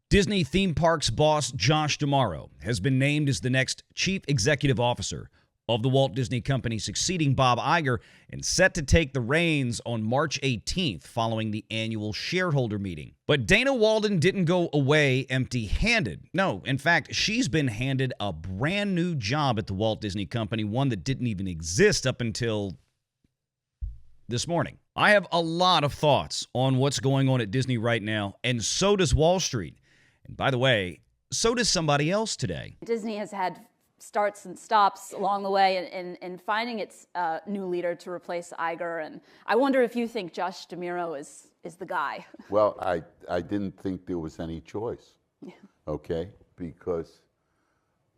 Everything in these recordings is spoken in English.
Disney theme parks boss Josh D'Amaro has been named as the next chief executive officer of the Walt Disney Company, succeeding Bob Iger, and set to take the reins on March 18th following the annual shareholder meeting. But Dana Walden didn't go away empty-handed. No, in fact, she's been handed a brand new job at the Walt Disney Company, one that didn't even exist up until this morning. I have a lot of thoughts on what's going on at Disney right now, and so does Wall Street. And by the way, so does somebody else today. Disney has had starts and stops along the way in finding its new leader to replace Iger. And I wonder if you think Josh D'Amaro is the guy. Well, I didn't think there was any choice, okay? Because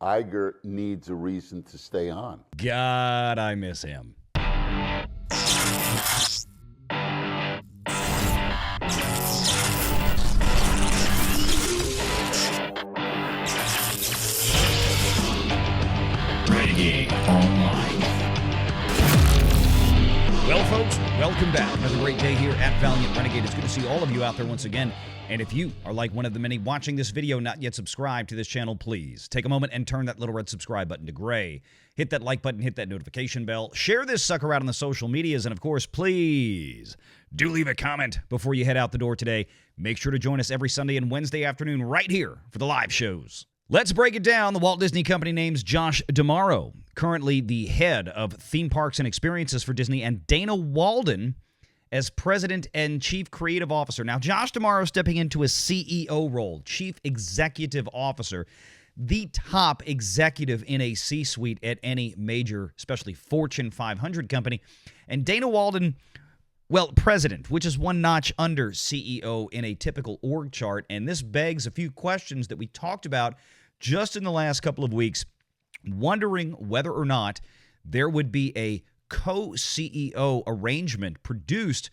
Iger needs a reason to stay on. God, I miss him. Renegade Online. Well, folks, welcome back. Another great day here at Valiant Renegade. It's good to see all of you out there once again. And if you are like one of the many watching this video not yet subscribed to this channel, please take a moment and turn that little red subscribe button to gray. Hit that like button, hit that notification bell. Share this sucker out on the social medias. And, of course, please do leave a comment before you head out the door today. Make sure to join us every Sunday and Wednesday afternoon right here for the live shows. Let's break it down. The Walt Disney Company names Josh D'Amaro, currently the head of theme parks and experiences for Disney, and Dana Walden as president and chief creative officer. Now, Josh D'Amaro stepping into a CEO role, chief executive officer, the top executive in a C-suite at any major, especially Fortune 500 company. And Dana Walden, well, president, which is one notch under CEO in a typical org chart. And this begs a few questions that we talked about just in the last couple of weeks, wondering whether or not there would be a co-CEO arrangement produced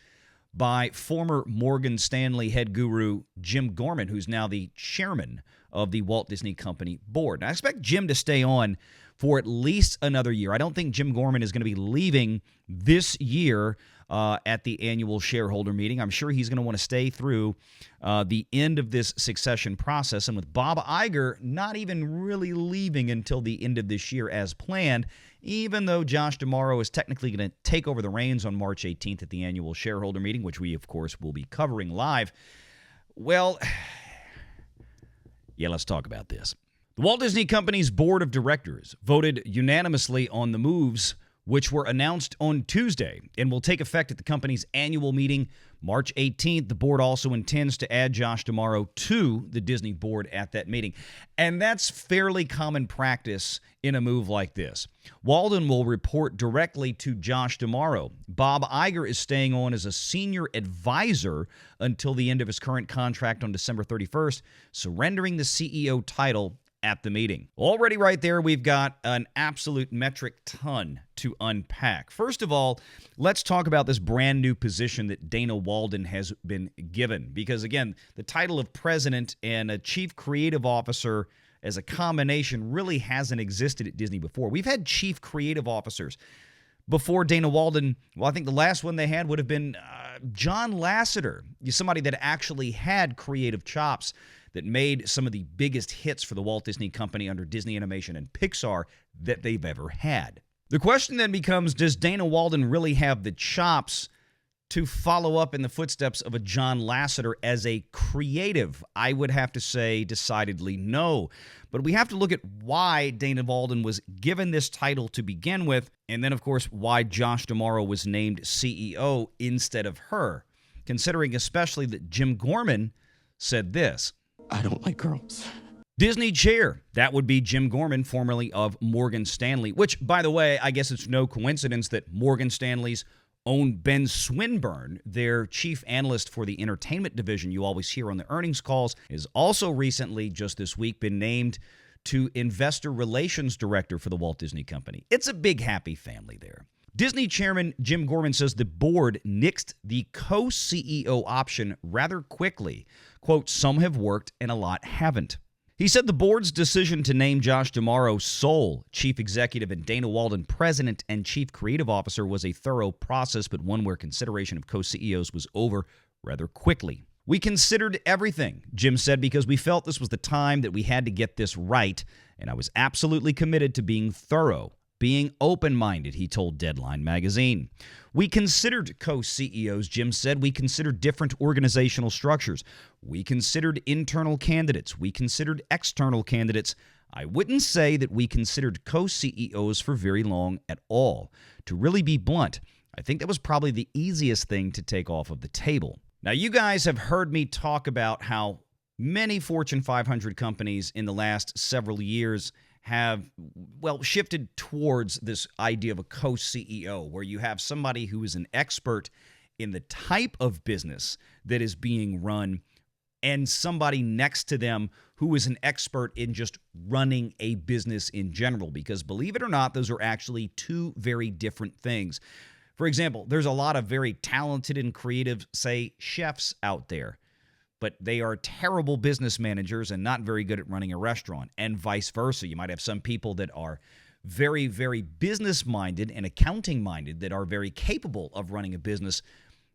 by former Morgan Stanley head guru Jim Gorman, who's now the chairman of the Walt Disney Company board. Now, I expect Jim to stay on for at least another year. I don't think Jim Gorman is going to be leaving this year at the annual shareholder meeting. I'm sure he's going to want to stay through the end of this succession process. And with Bob Iger not even really leaving until the end of this year as planned, even though Josh D'Amaro is technically going to take over the reins on March 18th at the annual shareholder meeting, which we, of course, will be covering live. Well, yeah, let's talk about this. The Walt Disney Company's board of directors voted unanimously on the moves which were announced on Tuesday and will take effect at the company's annual meeting March 18th. The board also intends to add Josh D'Amaro to the Disney board at that meeting. And that's fairly common practice in a move like this. Walden will report directly to Josh D'Amaro. Bob Iger is staying on as a senior advisor until the end of his current contract on December 31st, surrendering the CEO title at the meeting. Already right there, we've got an absolute metric ton to unpack. First of all, let's talk about this brand new position that Dana Walden has been given. Because again, the title of president and a chief creative officer as a combination really hasn't existed at Disney before. We've had chief creative officers before Dana Walden. Well, I think the last one they had would have been John Lasseter, somebody that actually had creative chops that made some of the biggest hits for the Walt Disney Company under Disney Animation and Pixar that they've ever had. The question then becomes, does Dana Walden really have the chops to follow up in the footsteps of a John Lasseter as a creative? I would have to say decidedly no. But we have to look at why Dana Walden was given this title to begin with, and then, of course, why Josh D'Amaro was named CEO instead of her, considering especially that Jim Gorman said this: I don't like girls. Disney chair. That would be Jim Gorman, formerly of Morgan Stanley, which, by the way, I guess it's no coincidence that Morgan Stanley's own Ben Swinburne, their chief analyst for the entertainment division you always hear on the earnings calls, is also recently, just this week, been named to investor relations director for the Walt Disney Company. It's a big, happy family there. Disney Chairman Jim Gorman says the board nixed the co-CEO option rather quickly. Quote, some have worked and a lot haven't. He said the board's decision to name Josh D'Amaro sole chief executive and Dana Walden president and chief creative officer was a thorough process, but one where consideration of co-CEOs was over rather quickly. We considered everything, Jim said, because we felt this was the time that we had to get this right, and I was absolutely committed to being thorough, being open-minded, he told Deadline magazine. We considered co-CEOs, Jim said. We considered different organizational structures. We considered internal candidates. We considered external candidates. I wouldn't say that we considered co-CEOs for very long at all. To really be blunt, I think that was probably the easiest thing to take off of the table. Now, you guys have heard me talk about how many Fortune 500 companies in the last several years have, shifted towards this idea of a co-CEO, where you have somebody who is an expert in the type of business that is being run and somebody next to them who is an expert in just running a business in general. Because believe it or not, those are actually two very different things. For example, there's a lot of very talented and creative, say, chefs out there, but they are terrible business managers and not very good at running a restaurant, and vice versa. You might have some people that are very, very business-minded and accounting-minded that are very capable of running a business,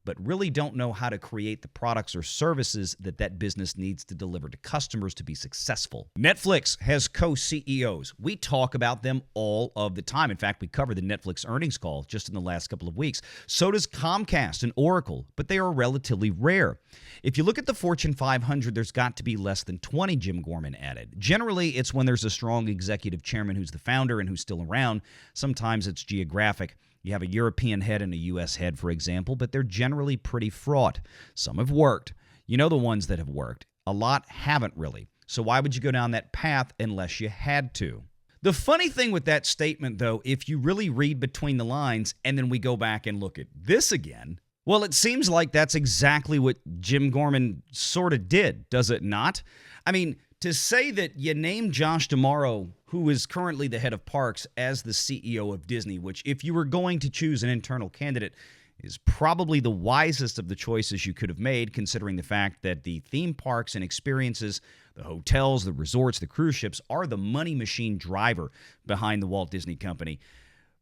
but really don't know how to create the products or services that that business needs to deliver to customers to be successful. Netflix has co-CEOs. We talk about them all of the time. In fact, we covered the Netflix earnings call just in the last couple of weeks. So does Comcast and Oracle, but they are relatively rare. If you look at the Fortune 500, there's got to be less than 20, Jim Gorman added. Generally, it's when there's a strong executive chairman who's the founder and who's still around. Sometimes it's geographic. You have a European head and a U.S. head, for example, but they're generally pretty fraught. Some have worked. You know the ones that have worked. A lot haven't really. So why would you go down that path unless you had to? The funny thing with that statement, though, if you really read between the lines and then we go back and look at this again, well, it seems like that's exactly what Jim Gorman sort of did, does it not? I mean, to say that you named Josh D'Amaro, who is currently the head of parks, as the CEO of Disney, which if you were going to choose an internal candidate, is probably the wisest of the choices you could have made, considering the fact that the theme parks and experiences, the hotels, the resorts, the cruise ships are the money machine driver behind the Walt Disney Company.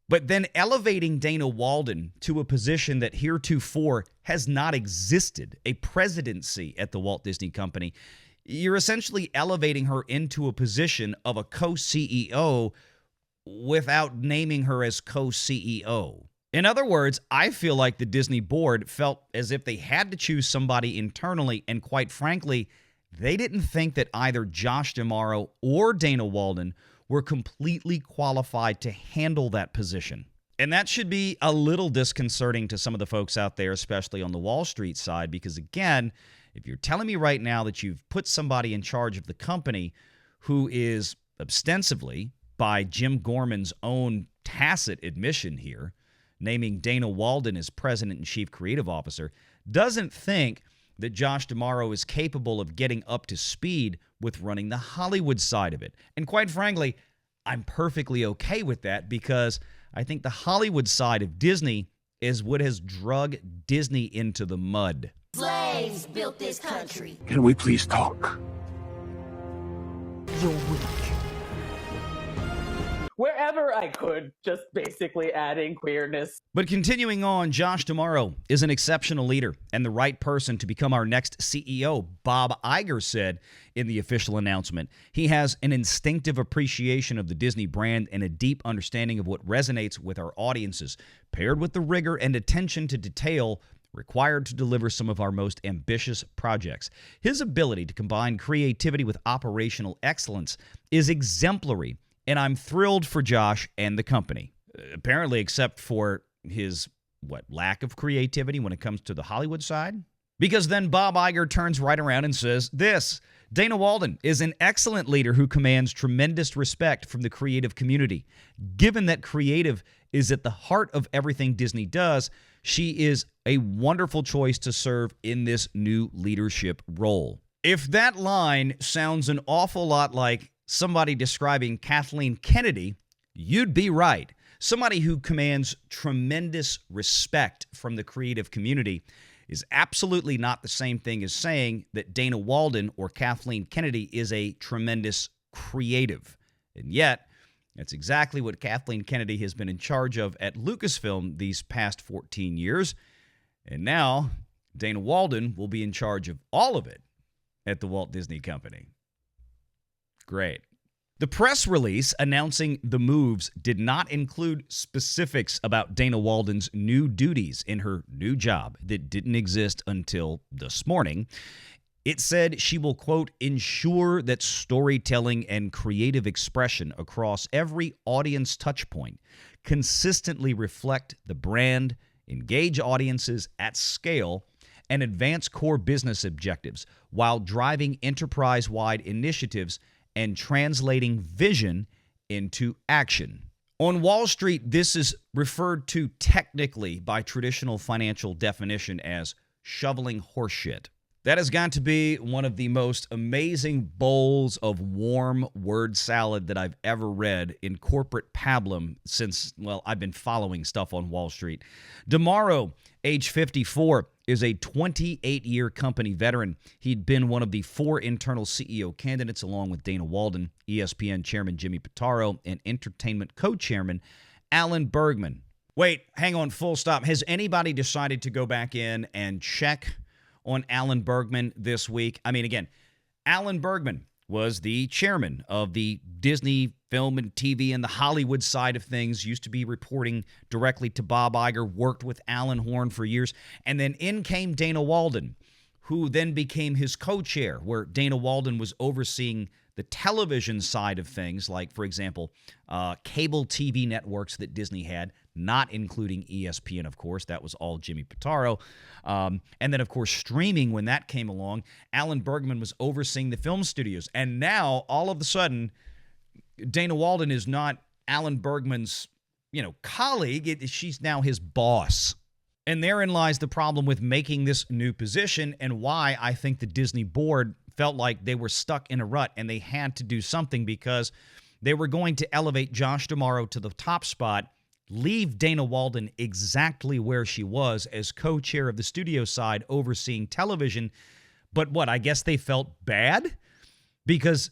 But then elevating Dana Walden to a position that heretofore has not existed, a presidency at the Walt Disney Company, you're essentially elevating her into a position of a co-CEO without naming her as co-CEO. In other words, I feel like the Disney board felt as if they had to choose somebody internally, and quite frankly, they didn't think that either Josh D'Amaro or Dana Walden were completely qualified to handle that position. And that should be a little disconcerting to some of the folks out there, especially on the Wall Street side, because again, if you're telling me right now that you've put somebody in charge of the company who is ostensibly, by Jim Gorman's own tacit admission here, naming Dana Walden as president and chief creative officer, doesn't think that Josh D'Amaro is capable of getting up to speed with running the Hollywood side of it. And quite frankly, I'm perfectly okay with that, because I think the Hollywood side of Disney is what has drug Disney into the mud. Slaves built this country. Can we please talk? You're weak. Wherever I could, just basically adding queerness. But continuing on, Josh D'Amaro is an exceptional leader and the right person to become our next CEO, Bob Iger said in the official announcement. He has an instinctive appreciation of the Disney brand and a deep understanding of what resonates with our audiences, paired with the rigor and attention to detail required to deliver some of our most ambitious projects. His ability to combine creativity with operational excellence is exemplary, and I'm thrilled for Josh and the company. Apparently, except for his, lack of creativity when it comes to the Hollywood side? Because then Bob Iger turns right around and says this: Dana Walden is an excellent leader who commands tremendous respect from the creative community. Given that creative is at the heart of everything Disney does, she is a wonderful choice to serve in this new leadership role. If that line sounds an awful lot like somebody describing Kathleen Kennedy, you'd be right. Somebody who commands tremendous respect from the creative community is absolutely not the same thing as saying that Dana Walden or Kathleen Kennedy is a tremendous creative. And yet, that's exactly what Kathleen Kennedy has been in charge of at Lucasfilm these past 14 years. And now Dana Walden will be in charge of all of it at the Walt Disney Company. Great. The press release announcing the moves did not include specifics about Dana Walden's new duties in her new job that didn't exist until this morning. It said she will, quote, ensure that storytelling and creative expression across every audience touchpoint consistently reflect the brand, engage audiences at scale, and advance core business objectives while driving enterprise-wide initiatives and translating vision into action. On Wall Street, this is referred to technically by traditional financial definition as shoveling horseshit. That has got to be one of the most amazing bowls of warm word salad that I've ever read in corporate pablum since, well, I've been following stuff on Wall Street. DeMauro, age 54, is a 28-year company veteran. He'd been one of the 4 internal CEO candidates along with Dana Walden, ESPN chairman Jimmy Pitaro, and entertainment co-chairman Alan Bergman. Wait, hang on, full stop. Has anybody decided to go back in and check on Alan Bergman this week? I mean, again, Alan Bergman was the chairman of the Disney film and TV and the Hollywood side of things, used to be reporting directly to Bob Iger, worked with Alan Horn for years, and then in came Dana Walden, who then became his co-chair, where Dana Walden was overseeing the television side of things, like, for example, cable TV networks that Disney had, not including ESPN, of course. That was all Jimmy Pitaro. And then, of course, streaming, when that came along, Alan Bergman was overseeing the film studios. And now, all of a sudden, Dana Walden is not Alan Bergman's, colleague. She's now his boss. And therein lies the problem with making this new position, and why I think the Disney board felt like they were stuck in a rut and they had to do something, because they were going to elevate Josh DeMauro to the top spot, leave Dana Walden exactly where she was as co-chair of the studio side overseeing television. But what, I guess they felt bad because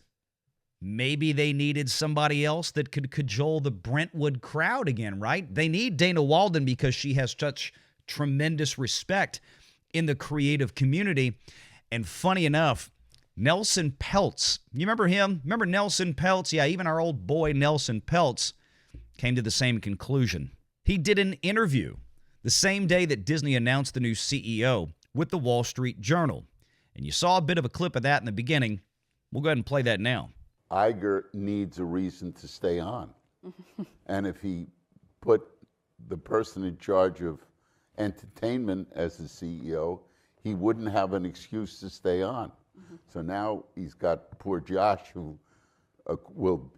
maybe they needed somebody else that could cajole the Brentwood crowd again, right? They need Dana Walden because she has such tremendous respect in the creative community. And funny enough, Nelson Peltz, you remember him? Remember Nelson Peltz? Yeah, even our old boy Nelson Peltz came to the same conclusion. He did an interview the same day that Disney announced the new CEO with the Wall Street Journal. And you saw a bit of a clip of that in the beginning. We'll go ahead and play that now. Iger needs a reason to stay on. And if he put the person in charge of entertainment as the CEO, he wouldn't have an excuse to stay on. So now he's got poor Josh, who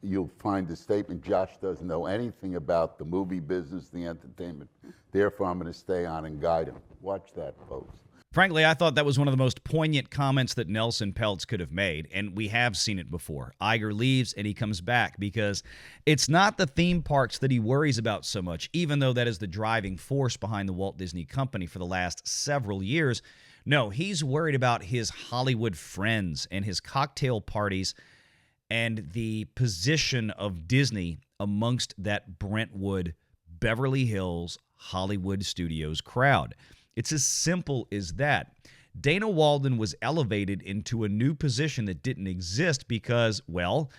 you'll find the statement, Josh doesn't know anything about the movie business, the entertainment. Therefore, I'm going to stay on and guide him. Watch that, folks. Frankly, I thought that was one of the most poignant comments that Nelson Peltz could have made, and we have seen it before. Iger leaves and he comes back because it's not the theme parks that he worries about so much, even though that is the driving force behind the Walt Disney Company for the last several years. No, he's worried about his Hollywood friends and his cocktail parties and the position of Disney amongst that Brentwood, Beverly Hills, Hollywood Studios crowd. It's as simple as that. Dana Walden was elevated into a new position that didn't exist because, well,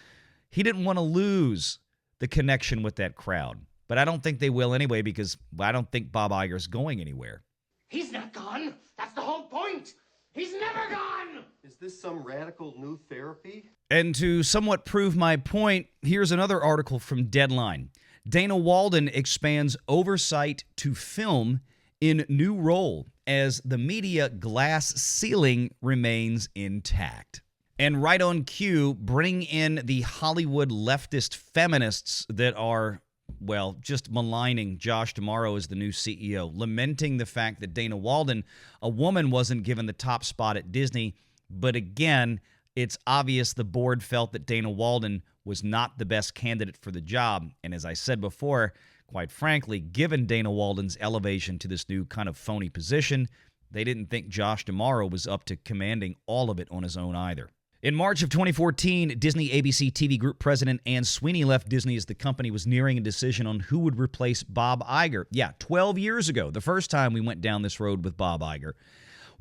he didn't want to lose the connection with that crowd. But I don't think they will anyway, because I don't think Bob Iger's going anywhere. He's not gone. That's the whole point. He's never gone. Is this some radical new therapy? And to somewhat prove my point, here's another article from Deadline. Dana Walden expands oversight to film in new role as the media glass ceiling remains intact. And right on cue, bring in the Hollywood leftist feminists that are, well, just maligning Josh DeMauro as the new CEO, lamenting the fact that Dana Walden, a woman, wasn't given the top spot at Disney. But again, it's obvious the board felt that Dana Walden was not the best candidate for the job. And as I said before, quite frankly, given Dana Walden's elevation to this new kind of phony position, they didn't think Josh DeMauro was up to commanding all of it on his own either. In March of 2014, Disney ABC TV Group President Ann Sweeney left Disney as the company was nearing a decision on who would replace Bob Iger. Yeah, 12 years ago, the first time we went down this road with Bob Iger.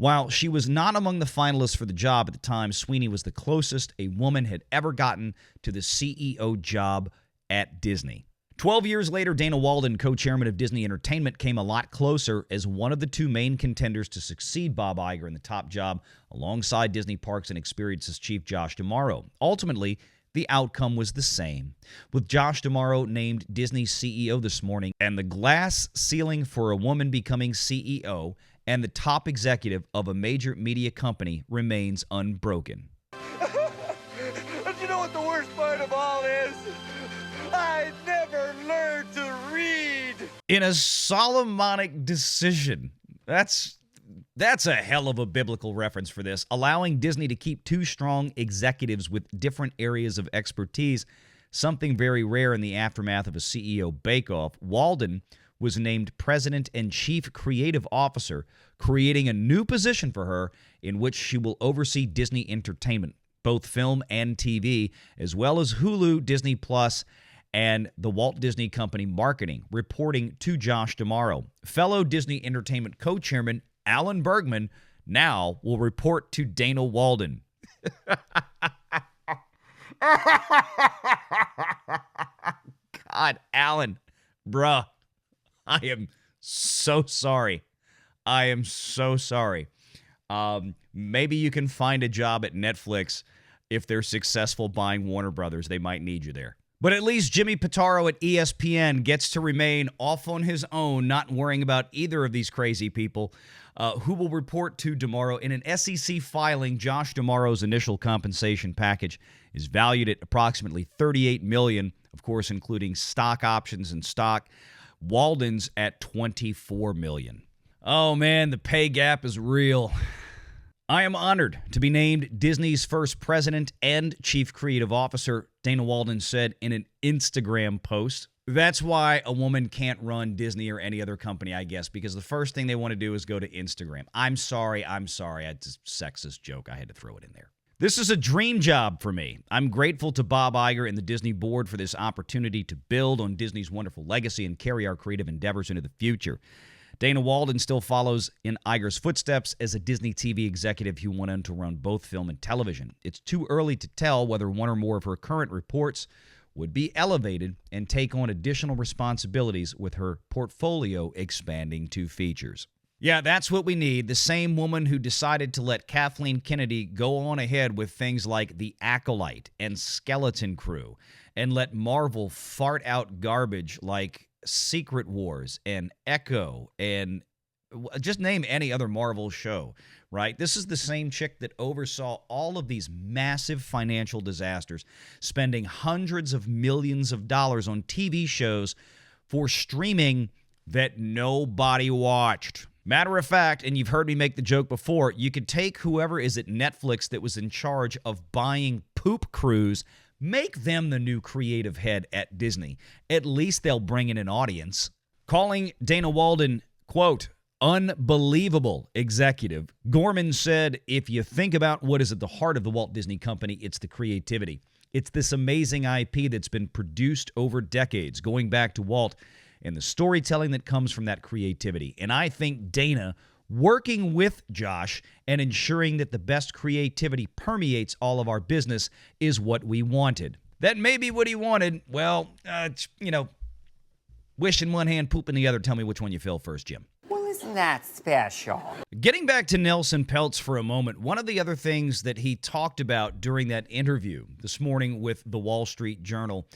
While she was not among the finalists for the job at the time, Sweeney was the closest a woman had ever gotten to the CEO job at Disney. 12 years later, Dana Walden, co-chairman of Disney Entertainment, came a lot closer as one of the two main contenders to succeed Bob Iger in the top job alongside Disney Parks and Experiences chief Josh D'Amaro. Ultimately, the outcome was the same, with Josh D'Amaro named Disney's CEO this morning, and the glass ceiling for a woman becoming CEO and the top executive of a major media company remains unbroken. And you know what the worst part of all is? I never learned to read. In a Solomonic decision, that's a hell of a biblical reference for this, allowing Disney to keep two strong executives with different areas of expertise, something very rare in the aftermath of a CEO bake-off. Walden was named President and Chief Creative Officer, creating a new position for her in which she will oversee Disney Entertainment, both film and TV, as well as Hulu, Disney Plus, and the Walt Disney Company marketing, reporting to Josh D'Amaro. Fellow Disney Entertainment co-chairman Alan Bergman now will report to Dana Walden. God, Alan, bruh, I am so sorry. I am so sorry. Maybe you can find a job at Netflix if they're successful buying Warner Brothers. They might need you there. But at least Jimmy Pitaro at ESPN gets to remain off on his own, not worrying about either of these crazy people, who will report to D'Amaro. In an SEC filing, Josh D'Amaro's initial compensation package is valued at approximately $38 million, of course, including stock options and stock. Walden's at $24 million. Oh, man, the pay gap is real. I am honored to be named Disney's first president and chief creative officer, Dana Walden said in an Instagram post. That's why a woman can't run Disney or any other company, I guess, because the first thing they want to do is go to Instagram. I'm sorry. It's a sexist joke. I had to throw it in there. This is a dream job for me. I'm grateful to Bob Iger and the Disney board for this opportunity to build on Disney's wonderful legacy and carry our creative endeavors into the future. Dana Walden still follows in Iger's footsteps as a Disney TV executive who went on to run both film and television. It's too early to tell whether one or more of her current reports would be elevated and take on additional responsibilities with her portfolio expanding to features. Yeah, that's what we need. The same woman who decided to let Kathleen Kennedy go on ahead with things like The Acolyte and Skeleton Crew and let Marvel fart out garbage like Secret Wars and Echo and just name any other Marvel show, right? This is the same chick that oversaw all of these massive financial disasters, spending hundreds of millions of dollars on TV shows for streaming that nobody watched. Matter of fact, and you've heard me make the joke before, you could take whoever is at Netflix that was in charge of buying poop crews, make them the new creative head at Disney. At least they'll bring in an audience. Calling Dana Walden, quote, unbelievable executive, Gorman said, if you think about what is at the heart of the Walt Disney Company, it's the creativity. It's this amazing IP that's been produced over decades, going back to Walt, and the storytelling that comes from that creativity. And I think Dana, working with Josh and ensuring that the best creativity permeates all of our business, is what we wanted. That may be what he wanted. Well, wish in one hand, poop in the other. Tell me which one you feel first, Jim. Well, isn't that special? Getting back to Nelson Peltz for a moment, one of the other things that he talked about during that interview this morning with the Wall Street Journal,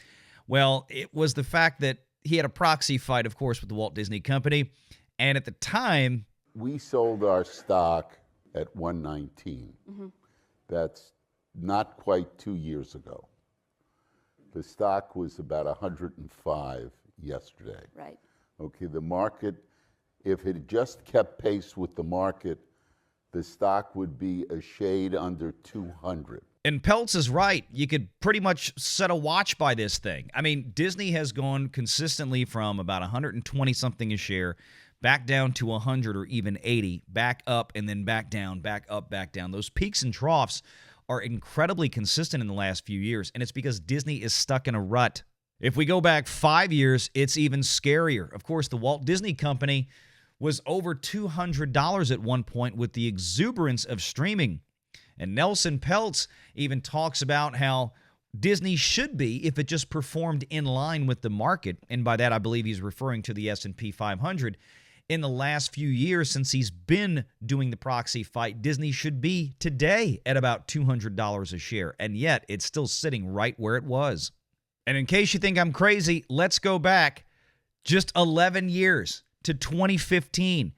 well, it was the fact that he had a proxy fight, of course, with the Walt Disney Company. And at the time, we sold our stock at $119. Mm-hmm. That's not quite 2 years ago. The stock was about 105 yesterday. Right. Okay, the market, if it just kept pace with the market, the stock would be a shade under 200. And Peltz is right. You could pretty much set a watch by this thing. I mean, Disney has gone consistently from about 120-something a share back down to 100 or even 80, back up and then back down, back up, back down. Those peaks and troughs are incredibly consistent in the last few years, and it's because Disney is stuck in a rut. If we go back 5 years, it's even scarier. Of course, the Walt Disney Company was over $200 at one point with the exuberance of streaming. And Nelson Peltz even talks about how Disney should be if it just performed in line with the market. And by that, I believe he's referring to the S&P 500. In the last few years since he's been doing the proxy fight, Disney should be today at about $200 a share. And yet it's still sitting right where it was. And in case you think I'm crazy, let's go back just 11 years to 2015.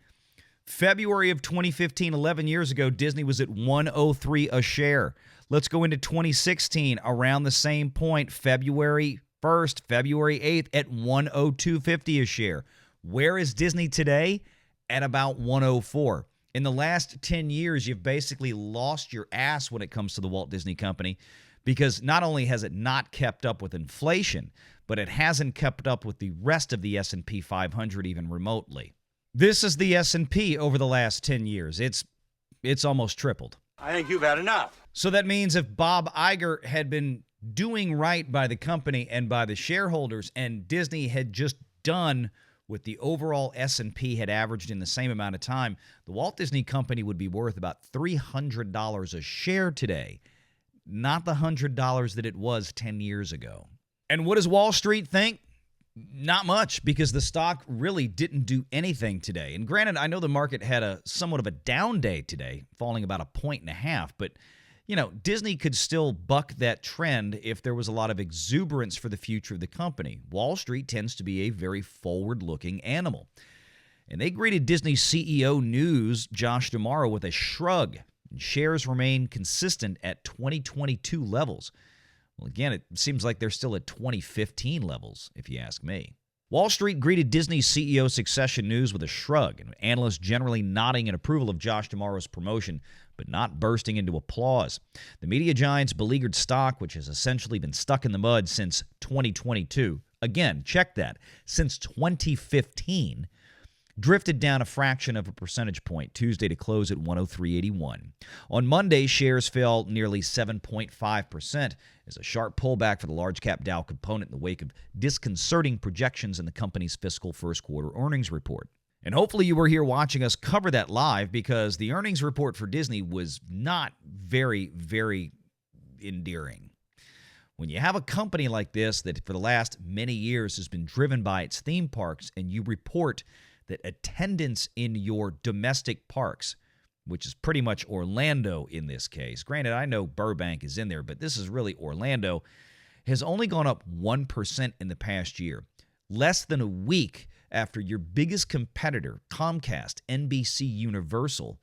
February of 2015, 11 years ago, Disney was at $103 a share. Let's go into 2016, around the same point, February 1st, February 8th, at $102.50 a share. Where is Disney today? At about $104. In the last 10 years, you've basically lost your ass when it comes to the Walt Disney Company, because not only has it not kept up with inflation, but it hasn't kept up with the rest of the S&P 500 even remotely. This is the S&P over the last 10 years. It's almost tripled. I think you've had enough. So that means if Bob Iger had been doing right by the company and by the shareholders, and Disney had just done what the overall S&P had averaged in the same amount of time, the Walt Disney Company would be worth about $300 a share today, not the $100 that it was 10 years ago. And what does Wall Street think? Not much, because the stock really didn't do anything today. And granted, I know the market had a somewhat of a down day today, falling about 1.5 points, but Disney could still buck that trend if there was a lot of exuberance for the future of the company. Wall Street tends to be a very forward-looking animal. And they greeted Disney CEO News, Josh D'Amaro, with a shrug. And shares remain consistent at 2022 levels. Well, again, it seems like they're still at 2015 levels, if you ask me. Wall Street greeted Disney CEO succession news with a shrug, and analysts generally nodding in approval of Josh D'Amaro's promotion, but not bursting into applause. The media giant's beleaguered stock, which has essentially been stuck in the mud since 2022, again, check that, since 2015, drifted down a fraction of a percentage point Tuesday to close at 103.81. On Monday, shares fell nearly 7.5% as a sharp pullback for the large-cap Dow component in the wake of disconcerting projections in the company's fiscal first quarter earnings report. And hopefully you were here watching us cover that live, because the earnings report for Disney was not very, very endearing. When you have a company like this that for the last many years has been driven by its theme parks, and you report that attendance in your domestic parks, which is pretty much Orlando in this case, granted, I know Burbank is in there, but this is really Orlando, has only gone up 1% in the past year, less than a week after your biggest competitor, Comcast, NBC Universal,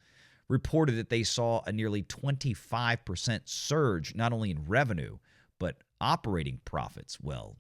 reported that they saw a nearly 25% surge, not only in revenue, but operating profits. Well,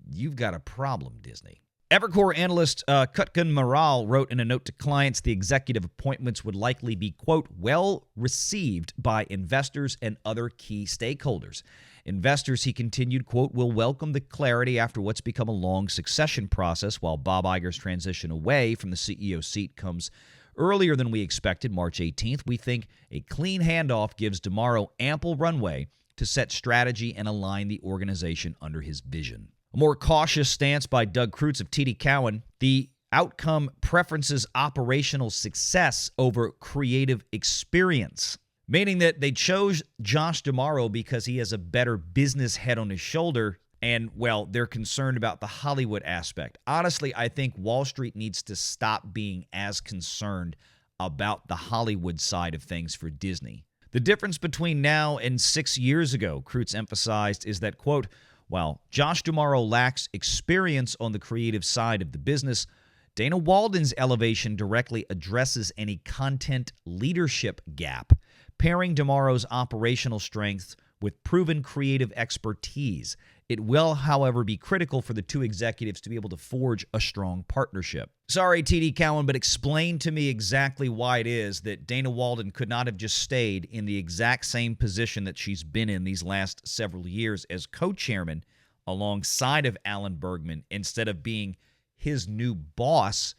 you've got a problem, Disney. Evercore analyst Kutgun Maral wrote in a note to clients the executive appointments would likely be, quote, well received by investors and other key stakeholders. Investors, he continued, quote, will welcome the clarity after what's become a long succession process, while Bob Iger's transition away from the CEO seat comes earlier than we expected, March 18th. We think a clean handoff gives D'Amaro ample runway to set strategy and align the organization under his vision. A more cautious stance by Doug Kreutz of TD Cowen. The outcome preferences operational success over creative experience, meaning that they chose Josh D'Amaro because he has a better business head on his shoulder, and, well, they're concerned about the Hollywood aspect. Honestly, I think Wall Street needs to stop being as concerned about the Hollywood side of things for Disney. The difference between now and 6 years ago, Kreutz emphasized, is that, quote, while Josh D'Amaro lacks experience on the creative side of the business, Dana Walden's elevation directly addresses any content leadership gap, pairing D'Amaro's operational strengths with proven creative expertise. It will, however, be critical for the two executives to be able to forge a strong partnership. Sorry, TD Cowen, but explain to me exactly why it is that Dana Walden could not have just stayed in the exact same position that she's been in these last several years as co-chairman alongside of Alan Bergman instead of being his new boss,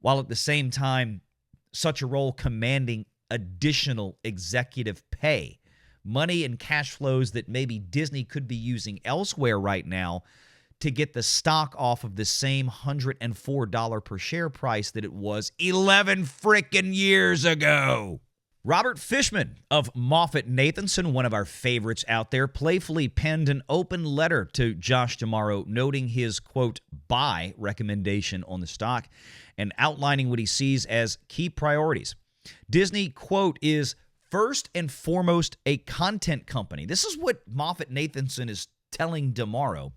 while at the same time such a role commanding additional executive pay. Money and cash flows that maybe Disney could be using elsewhere right now to get the stock off of the same $104 per share price that it was 11 frickin' years ago. Robert Fishman of MoffettNathanson, one of our favorites out there, playfully penned an open letter to Josh D'Amaro noting his, quote, buy recommendation on the stock and outlining what he sees as key priorities. Disney, quote, is first and foremost a content company. This is what MoffettNathanson is telling D'Amaro.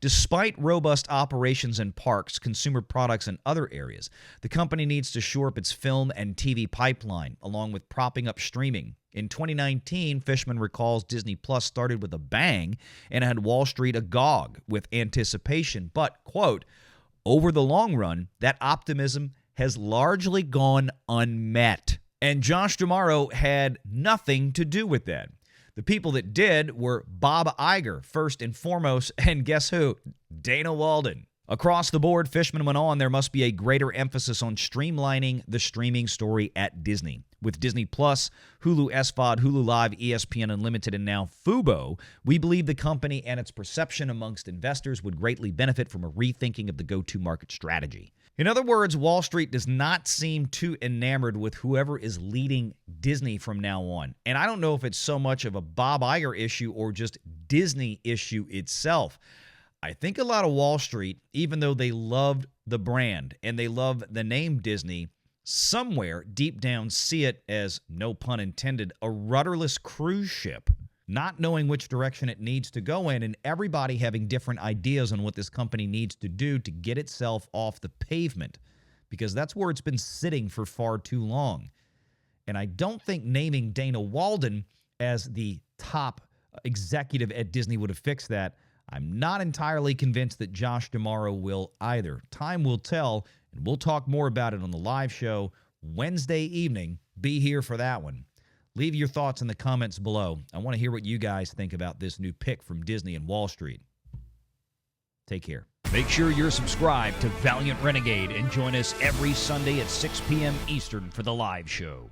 Despite robust operations in parks, consumer products, and other areas, the company needs to shore up its film and TV pipeline, along with propping up streaming. In 2019, Fishman recalls Disney Plus started with a bang and had Wall Street agog with anticipation, but, quote, over the long run, that optimism has largely gone unmet. And Josh D'Amaro had nothing to do with that. The people that did were Bob Iger, first and foremost, and guess who? Dana Walden. Across the board, Fishman went on, there must be a greater emphasis on streamlining the streaming story at Disney. With Disney Plus, Hulu SVOD, Hulu Live, ESPN Unlimited, and now Fubo, we believe the company and its perception amongst investors would greatly benefit from a rethinking of the go-to-market strategy. In other words, Wall Street does not seem too enamored with whoever is leading Disney from now on. And I don't know if it's so much of a Bob Iger issue or just Disney issue itself. I think a lot of Wall Street, even though they loved the brand and they love the name Disney, somewhere deep down see it as, no pun intended, a rudderless cruise ship, not knowing which direction it needs to go in, and everybody having different ideas on what this company needs to do to get itself off the pavement, because that's where it's been sitting for far too long. And I don't think naming Dana Walden as the top executive at Disney would have fixed that. I'm not entirely convinced that Josh D'Amaro will either. Time will tell, and we'll talk more about it on the live show Wednesday evening. Be here for that one. Leave your thoughts in the comments below. I want to hear what you guys think about this new pick from Disney and Wall Street. Take care. Make sure you're subscribed to Valiant Renegade and join us every Sunday at 6 p.m. Eastern for the live show.